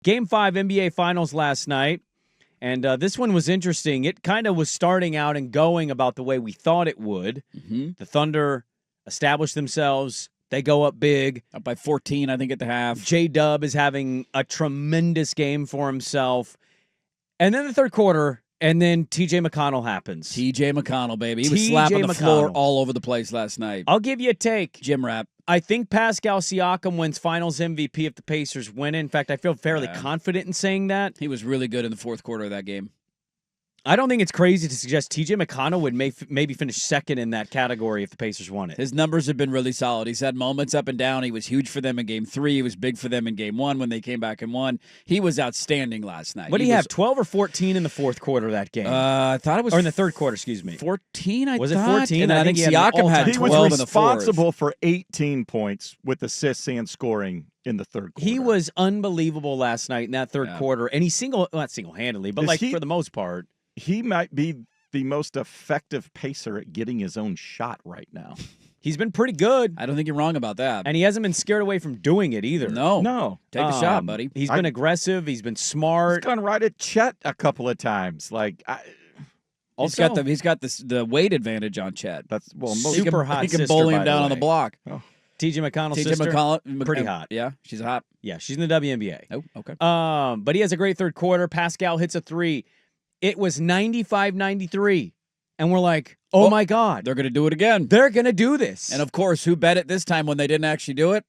Game 5 NBA Finals last night, and this one was interesting. It kind of was starting out and going about the way we thought it would. Mm-hmm. The Thunder established themselves. They go up big. Up by 14, I think, at the half. J-Dub is having a tremendous game for himself. And then the third quarter, and then T.J. McConnell happens. T.J. McConnell, baby. He was slapping the floor all over the place last night. I'll give you a take. Gym rap. I think Pascal Siakam wins Finals MVP if the Pacers win. In fact, I feel fairly confident in saying that. He was really good in the fourth quarter of that game. I don't think it's crazy to suggest T.J. McConnell would maybe finish second in that category if the Pacers won it. His numbers have been really solid. He's had moments up and down. He was huge for them in Game 3. He was big for them in Game 1 when they came back and won. He was outstanding last night. What did he have, 12 or 14 in the fourth quarter of that game? I thought it was... Or in the third quarter, excuse me. 14, I thought. Was it 14? And I think Siakam had 12 in the fourth. He was responsible for 18 points with assists and scoring in the third quarter. He was unbelievable last night in that third quarter. And he not single-handedly, but for the most part. He might be the most effective pacer at getting his own shot right now. He's been pretty good. I don't think you're wrong about that. And he hasn't been scared away from doing it either. No. Take a shot, buddy. He's been aggressive. He's been smart. He's gone right at Chet a couple of times. He's got the weight advantage on Chet. That's super hot. He can bully him down on the block. Oh. T.J. McConnell's sister, pretty hot. Yeah, she's hot. Yeah, she's in the WNBA. Oh, okay. But he has a great third quarter. Pascal hits a three. It was 95-93. And we're like, oh my God. They're going to do it again. They're going to do this. And, of course, who bet it this time when they didn't actually do it?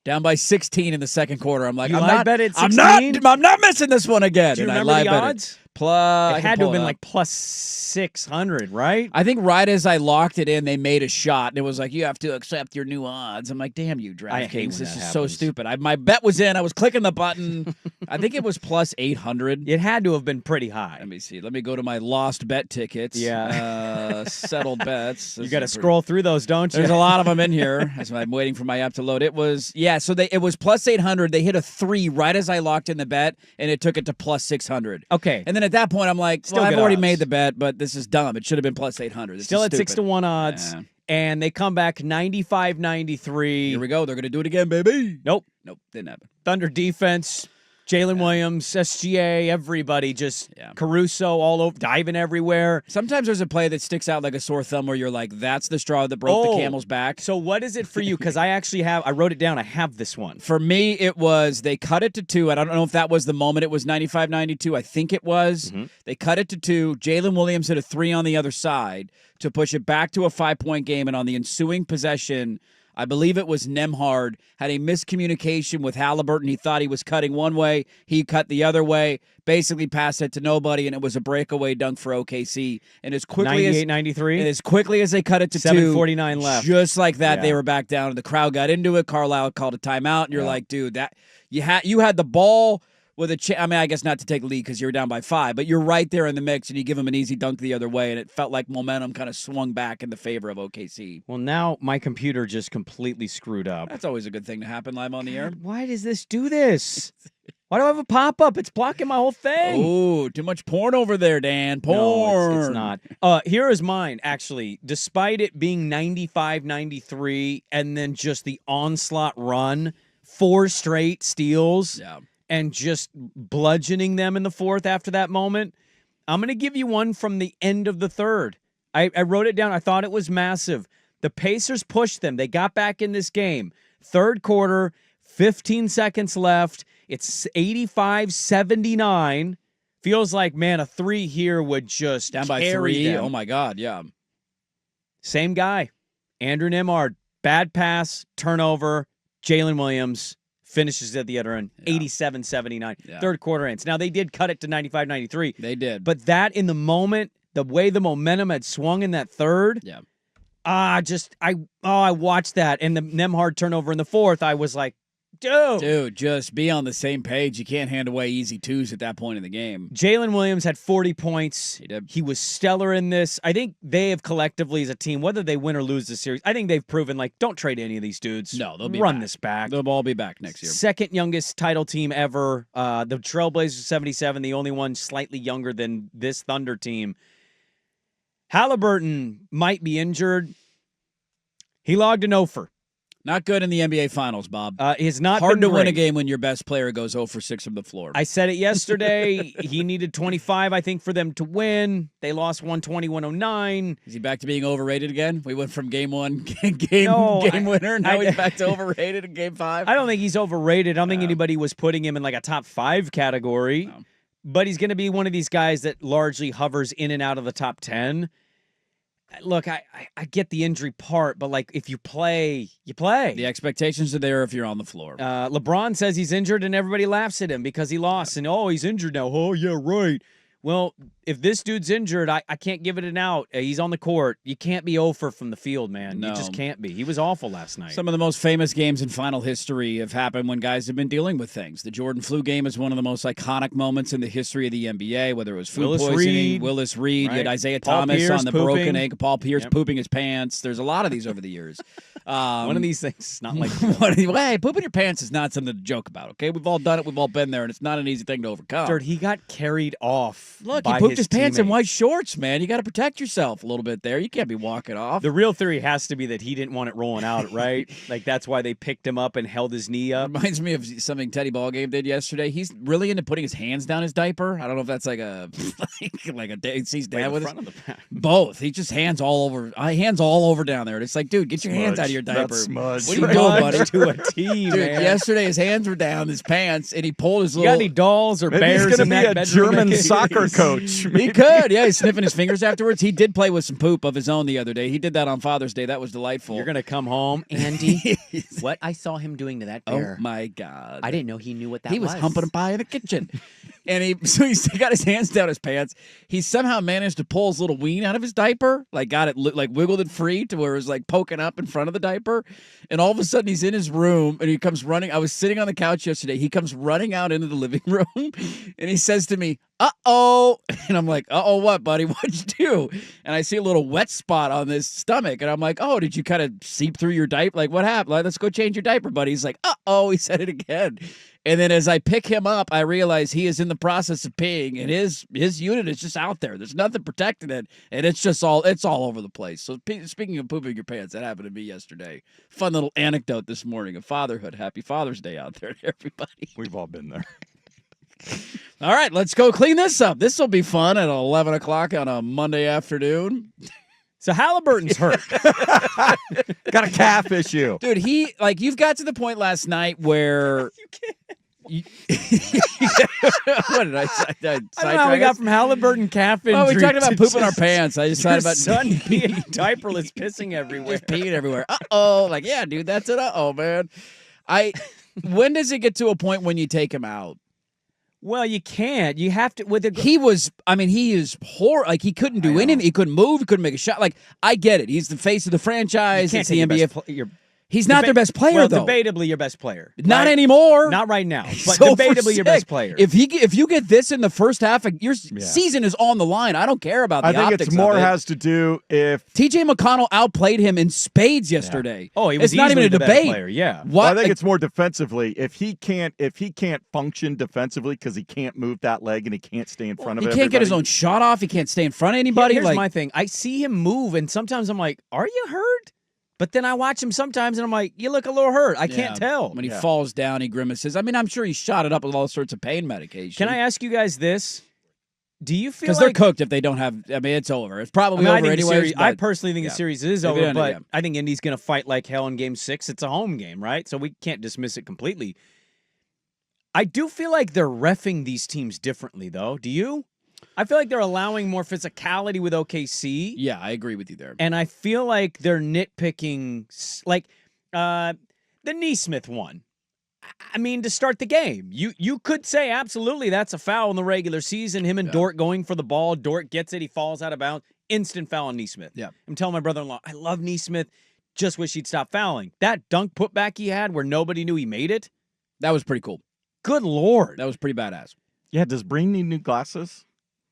Down by 16 in the second quarter. I'm like, I'm not missing this one again. Do you remember the odds? Plus, it had to have been like plus 600, right? I think right as I locked it in, they made a shot, and it was like, you have to accept your new odds. I'm like, damn you, DraftKings. This is so stupid. My bet was in. I was clicking the button. I think it was plus 800. It had to have been pretty high. Let me see. Let me go to my lost bet tickets. Yeah. Settled bets. You got to scroll through those, don't you? There's a lot of them in here. As I'm waiting for my app to load. It was, it was plus 800. They hit a 3 right as I locked in the bet, and it took it to plus 600. Okay. And then at that point, I'm like, I've already made the bet, but this is dumb. It should have been plus 800. Still at 6-1 odds. Yeah. And they come back 95-93. Here we go. They're going to do it again, baby. Nope. Didn't happen. Thunder defense. Jalen Williams, SGA, everybody just Caruso all over, diving everywhere. Sometimes there's a play that sticks out like a sore thumb where you're like, that's the straw that broke the camel's back. So what is it for you? Because I wrote it down. I have this one. For me, it was they cut it to 2. I don't know if that was the moment it was 95-92. I think it was. Mm-hmm. They cut it to 2. Jalen Williams hit a 3 on the other side to push it back to a 5-point game. And on the ensuing possession, I believe it was Nembhard, had a miscommunication with Halliburton. He thought he was cutting one way. He cut the other way, basically passed it to nobody, and it was a breakaway dunk for OKC. And as quickly 98-93? And as quickly as they cut it to 7:49 left. Just like that, they were back down, and the crowd got into it. Carlisle called a timeout, and you're like, dude, that you had the ball with I guess not to take a lead because you were down by 5, but you're right there in the mix, and you give him an easy dunk the other way, and it felt like momentum kind of swung back in the favor of OKC. Well, now my computer just completely screwed up. That's always a good thing to happen live on the air. Why does this do this? Why do I have a pop-up? It's blocking my whole thing. Oh, too much porn over there, Dan. Porn. No, it's not. Here is mine, actually. Despite it being 95-93 and then just the onslaught run, 4 straight steals. Yeah. And just bludgeoning them in the fourth after that moment. I'm going to give you one from the end of the third. I wrote it down. I thought it was massive. The Pacers pushed them. They got back in this game. Third quarter, 15 seconds left. It's 85-79. Feels like, man, a 3 here would just down by carry 3. them. Oh, my God, yeah. Same guy. Andrew Nembhard. Bad pass, turnover, Jalen Williams. Finishes at the other end, 87-79. Yeah. Third quarter ends. Now, they did cut it to 95-93. They did. But that in the moment, the way the momentum had swung in that third, I watched that. And the Nembhard turnover in the fourth, I was like, Dude, just be on the same page. You can't hand away easy 2s at that point in the game. Jalen Williams had 40 points. He did. He was stellar in this. I think they have collectively as a team, whether they win or lose the series, I think they've proven, like, don't trade any of these dudes. No, they'll be Run back. this back. They'll all be back next year. Second youngest title team ever. The Trailblazers 77, the only one slightly younger than this Thunder team. Halliburton might be injured. He logged an 0-for. Not good in the NBA Finals, Bob. He's not Hard been to win a great. game when your best player goes 0 for 6 from the floor. I said it yesterday. He needed 25, I think, for them to win. They lost 120-109. Is he back to being overrated again? We went from game one, game winner. Now he's back to overrated in game 5. I don't think he's overrated. I don't think anybody was putting him in like a top 5 category. No. But he's going to be one of these guys that largely hovers in and out of the top 10. Look, I get the injury part, but like if you play, you play. The expectations are there if you're on the floor. LeBron says he's injured and everybody laughs at him because he lost. And, he's injured now. Oh, yeah, right. Well, if this dude's injured, I can't give it an out. He's on the court. You can't be over from the field, man. No. You just can't be. He was awful last night. Some of the most famous games in final history have happened when guys have been dealing with things. The Jordan flu game is one of the most iconic moments in the history of the NBA, whether it was food poisoning, Willis Reed, right? you had Isaiah Paul Thomas Pierce on the pooping. broken ankle, Paul Pierce pooping his pants. There's a lot of these over the years. One of these things is not like hey, pooping your pants is not something to joke about, okay? We've all done it. We've all been there, and it's not an easy thing to overcome. Dude, he got carried off. Look, by he pooped his pants in teammates. white shorts, man. You got to protect yourself a little bit there. You can't be walking off. The real theory has to be that he didn't want it rolling out, right? Like that's why they picked him up and held his knee up. Reminds me of something Teddy Ballgame did yesterday. He's really into putting his hands down his diaper. I don't know if that's like a sees dad with front of the back. both. He just hands all over down there. It's like, dude, get your hands out of your diaper. That's smudge. What are you doing, buddy? To a T, Dude, man. yesterday his hands were down his pants, and he pulled his You little. got any dolls or Maybe bears he's in going to that be a bedroom? German soccer coach. He could, yeah. He's sniffing his fingers afterwards. He did play with some poop of his own the other day. He did that on Father's Day. That was delightful. You're gonna come home, Andy. What I saw him doing to that bear. Oh my God! I didn't know he knew what that He was humping a pie in the kitchen. And he's got his hands down his pants. He somehow managed to pull his little ween out of his diaper, like got it, like wiggled it free to where it was like poking up in front of the diaper. And all of a sudden he's in his room and he comes running. I was sitting on the couch yesterday. He comes running out into the living room and he says to me, "Uh-oh." And I'm like, "Uh-oh what, buddy? What'd you do?" And I see a little wet spot on his stomach. And I'm like, "Oh, did you kind of seep through your diaper? Like, what happened? Like, let's go change your diaper, buddy." He's like, "Uh-oh." He said it again. And then as I pick him up, I realize he is in the process of peeing, and his unit is just out there. There's nothing protecting it, and it's all over the place. So speaking of pooping your pants, that happened to me yesterday. Fun little anecdote this morning of fatherhood. Happy Father's Day out there to everybody. We've all been there. All right, let's go clean this up. This will be fun at 11 o'clock on a Monday afternoon. So Halliburton's hurt. Got a calf issue. Dude, you've got to the point last night where what did I say? I don't know how we got from Halliburton calf injury. Oh, we talked about to pooping our just pants. I just thought your about son being diaperless, pissing everywhere. just peeing everywhere. Uh-oh. Like, yeah, dude, that's it. Uh-oh, man. When does it get to a point when you take him out? Well, you can't. You have to. He is horrible. Like, he couldn't do anything. He couldn't move. He couldn't make a shot. Like, I get it. He's the face of the franchise. It's the NBA. He's not their best player, though. Debatably your best player. Not anymore. Not right now. But So debatably your best player. If you get this in the first half, your season is on the line. I don't care about the optics. I think it's more has to do if TJ McConnell outplayed him in spades yesterday. Oh, he was it's not even a the better debate. player. Yeah. Well, I think it's more defensively. If he can't function defensively because he can't move that leg and he can't stay in front of He everybody. can't get his own shot off. He can't stay in front of anybody. Here's my thing. I see him move, and sometimes I'm like, "Are you hurt?" But then I watch him sometimes, and I'm like, "You look a little hurt." I can't tell. When he falls down, he grimaces. I mean, I'm sure he shot it up with all sorts of pain medication. Can I ask you guys this? Do you feel because they're cooked if they don't have? I mean, it's over. It's probably over anyway. I personally think the series is over, ended, but I think Indy's going to fight like hell in Game 6. It's a home game, right? So we can't dismiss it completely. I do feel like they're reffing these teams differently, though. Do you? I feel like they're allowing more physicality with OKC. Yeah, I agree with you there. And I feel like they're nitpicking, like the Neesmith one. I mean, to start the game, you could say absolutely that's a foul in the regular season. Him and Dort going for the ball. Dort gets it. He falls out of bounds. Instant foul on Neesmith. Yeah. I'm telling my brother-in-law, I love Neesmith. Just wish he'd stop fouling. That dunk putback he had where nobody knew he made it. That was pretty cool. Good Lord. That was pretty badass. Yeah, does Breen need new glasses?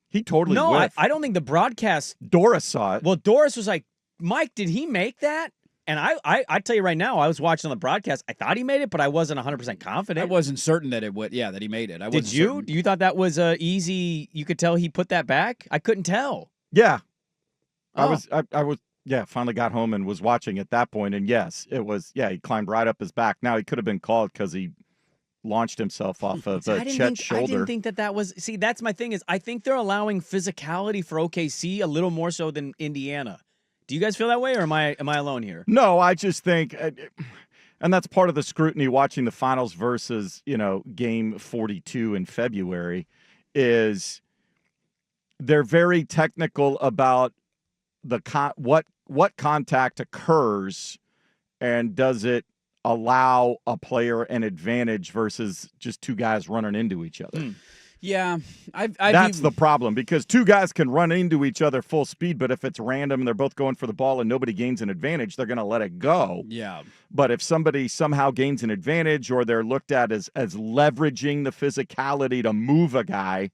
He totally No, whiffed. I don't think the broadcast. Doris saw it. Well, Doris was like, Mike, did he make that? And I tell you right now, I was watching on the broadcast. I thought he made it, but I wasn't 100% confident. I wasn't certain that it would. Yeah, that he made it. Did you? You thought that was easy? You could tell he put that back. I couldn't tell. Yeah, Oh. I was. Yeah, finally got home and was watching at that point, and yes, it was. Yeah, he climbed right up his back. Now he could have been called because he launched himself off of Chet's shoulder. I didn't think that was. See, that's my thing is I think they're allowing physicality for OKC a little more so than Indiana. Do you guys feel that way, or am I alone here? No, I just think, and that's part of the scrutiny watching the finals versus game 42 in February, is they're very technical about what contact occurs, and does it allow a player an advantage versus just two guys running into each other. Yeah, that's the problem, because two guys can run into each other full speed, but if it's random and they're both going for the ball and nobody gains an advantage, they're going to let it go. Yeah. But if somebody somehow gains an advantage, or they're looked at as leveraging the physicality to move a guy,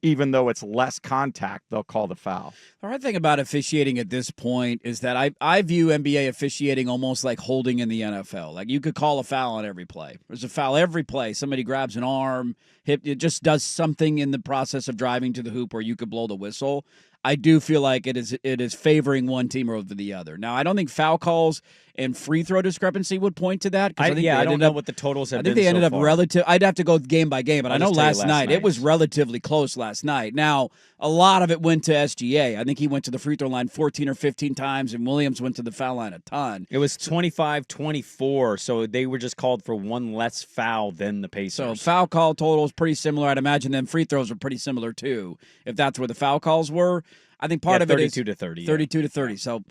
even though it's less contact, they'll call the foul. The hard thing about officiating at this point is that I view NBA officiating almost like holding in the NFL. Like, you could call a foul on every play. There's a foul every play. Somebody grabs an arm, it just does something in the process of driving to the hoop where you could blow the whistle. I do feel like it is favoring one team over the other. Now, I don't think foul calls and free throw discrepancy would point to that. I don't know what the totals have been. I think they ended up far. relative. I'd have to go game by game, but I know last night it was night. relatively close last night. Now, a lot of it went to SGA. I think he went to the free throw line 14 or 15 times, and Williams went to the foul line a ton. It was 25-24, so they were just called for one less foul than the Pacers. So foul call total is pretty similar. I'd imagine them free throws are pretty similar too, if that's where the foul calls were. I think part of it is 32 to 30. 32 to 30. So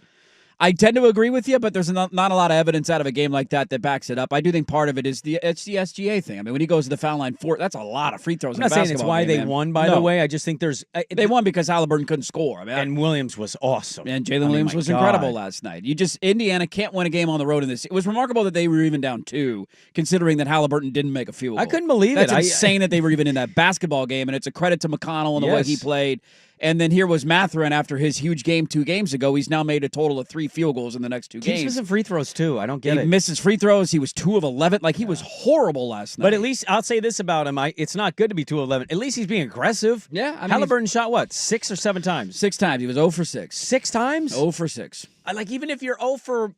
I tend to agree with you, but there's not a lot of evidence out of a game like that backs it up. I do think part of it is the SGA thing. I mean, when he goes to the foul line, that's a lot of free throws. I'm not saying it's why they won, by the way. I just think they won because Halliburton couldn't score. I mean, and Williams was awesome. And Jalen Williams was incredible last night. Indiana can't win a game on the road in this. It was remarkable that they were even down 2, considering that Halliburton didn't make a field goal. I couldn't believe That's it. That's insane that they were even in that basketball game, and it's a credit to McConnell and the way he played. And then here was Mathurin after his huge game 2 games ago. He's now made a total of 3 field goals in the next 2 games. He's missing free throws, too. I don't get it. He misses free throws. He was 2 of 11. Like, he was horrible last night. But at least, I'll say this about him. It's not good to be 2 of 11. At least he's being aggressive. Yeah. I mean, Halliburton shot, what, 6 or 7 times? 6 times. He was 0 for 6. 6 times? 0 for 6. Even if you're 0 for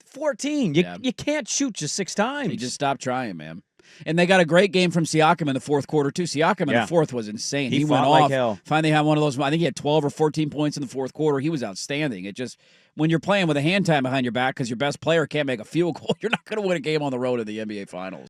14, you can't shoot just 6 times. He just stopped trying, man. And they got a great game from Siakam in the fourth quarter, too. Siakam in the fourth was insane. He went like off. Hell. Finally had one of those. I think he had 12 or 14 points in the fourth quarter. He was outstanding. It just, when you're playing with a hand time behind your back because your best player can't make a field goal, you're not going to win a game on the road in the NBA Finals.